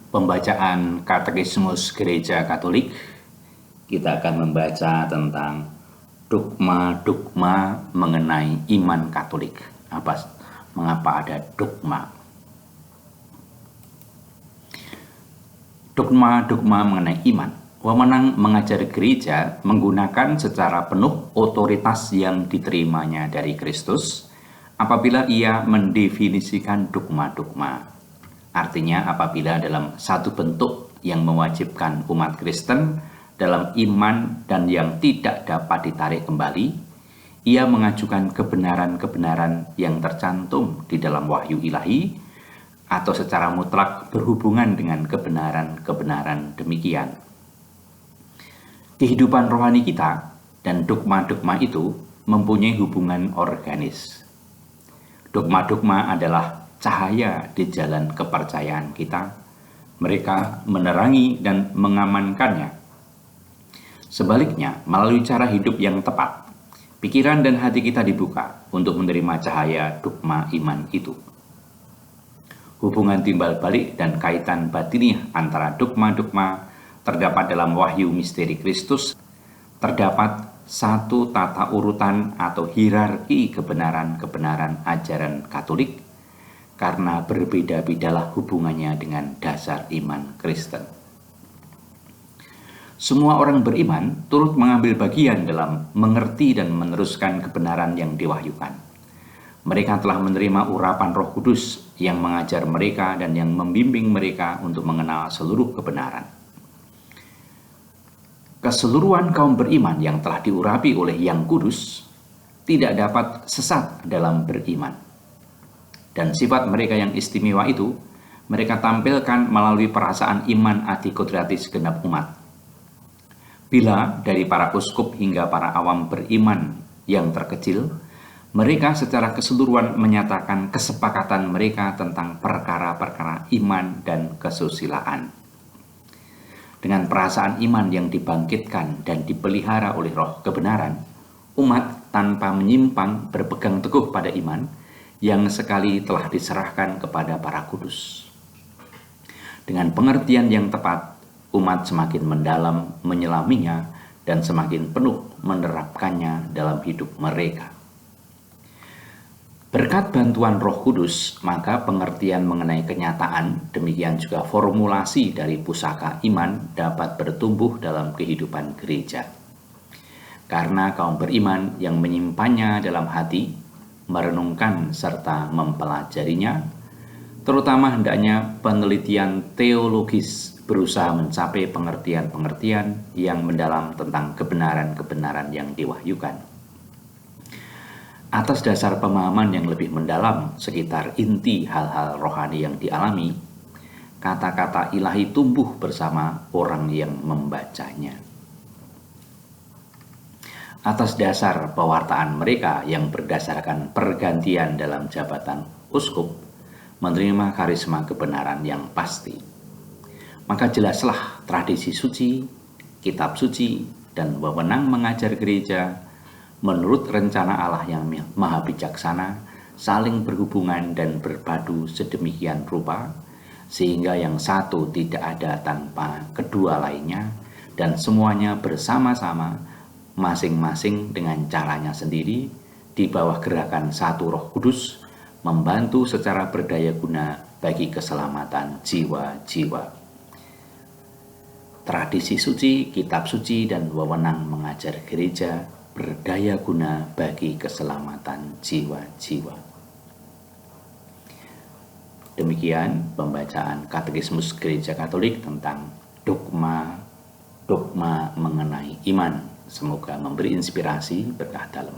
Pembacaan Katekismus Gereja Katolik, kita akan membaca tentang dogma-dogma mengenai iman Katolik. Mengapa ada dogma? Dogma-dogma mengenai iman. Wewenang mengajar gereja menggunakan secara penuh otoritas yang diterimanya dari Kristus apabila ia mendefinisikan dogma-dogma. Artinya apabila dalam satu bentuk yang mewajibkan umat Kristen dalam iman dan yang tidak dapat ditarik kembali, ia mengajukan kebenaran-kebenaran yang tercantum di dalam wahyu ilahi atau secara mutlak berhubungan dengan kebenaran-kebenaran demikian. Kehidupan rohani kita dan dogma-dogma itu mempunyai hubungan organis. Dogma-dogma adalah cahaya di jalan kepercayaan kita. Mereka menerangi dan mengamankannya. Sebaliknya, melalui cara hidup yang tepat, pikiran dan hati kita dibuka untuk menerima cahaya dogma iman itu. Hubungan timbal balik dan kaitan batiniah antara dogma-dogma terdapat dalam wahyu misteri Kristus. Terdapat satu tata urutan atau hierarki kebenaran-kebenaran ajaran Katolik, karena berbeda-bedalah hubungannya dengan dasar iman Kristen. Semua orang beriman turut mengambil bagian dalam mengerti dan meneruskan kebenaran yang diwahyukan. Mereka telah menerima urapan Roh Kudus yang mengajar mereka dan yang membimbing mereka untuk mengenal seluruh kebenaran. Keseluruhan kaum beriman yang telah diurapi oleh Yang Kudus tidak dapat sesat dalam beriman. Dan sifat mereka yang istimewa itu mereka tampilkan melalui perasaan iman ati kodrati segenap umat. Bila dari para uskup hingga para awam beriman yang terkecil, mereka secara keseluruhan menyatakan kesepakatan mereka tentang perkara-perkara iman dan kesusilaan. Dengan perasaan iman yang dibangkitkan dan dipelihara oleh roh kebenaran, umat tanpa menyimpang berpegang teguh pada iman yang sekali telah diserahkan kepada para kudus. Dengan pengertian yang tepat, umat semakin mendalam menyelaminya dan semakin penuh menerapkannya dalam hidup mereka. Berkat bantuan Roh Kudus, maka pengertian mengenai kenyataan, demikian juga formulasi dari pusaka iman dapat bertumbuh dalam kehidupan gereja. Karena kaum beriman yang menyimpannya dalam hati, merenungkan serta mempelajarinya, terutama hendaknya penelitian teologis berusaha mencapai pengertian-pengertian yang mendalam tentang kebenaran-kebenaran yang diwahyukan. Atas dasar pemahaman yang lebih mendalam sekitar inti hal-hal rohani yang dialami, kata-kata ilahi tumbuh bersama orang yang membacanya. Atas dasar pewartaan mereka yang berdasarkan pergantian dalam jabatan uskup, menerima karisma kebenaran yang pasti. Maka jelaslah tradisi suci, kitab suci, dan wewenang mengajar gereja menurut rencana Allah yang maha bijaksana, saling berhubungan dan berpadu sedemikian rupa, sehingga yang satu tidak ada tanpa kedua lainnya, dan semuanya bersama-sama masing-masing dengan caranya sendiri di bawah gerakan satu Roh Kudus membantu secara berdaya guna bagi keselamatan jiwa-jiwa. Tradisi suci, kitab suci, dan wewenang mengajar gereja berdaya guna bagi keselamatan jiwa-jiwa. Demikian pembacaan Katekismus Gereja Katolik tentang dogma mengenai iman. Semoga memberi inspirasi berkah dalam.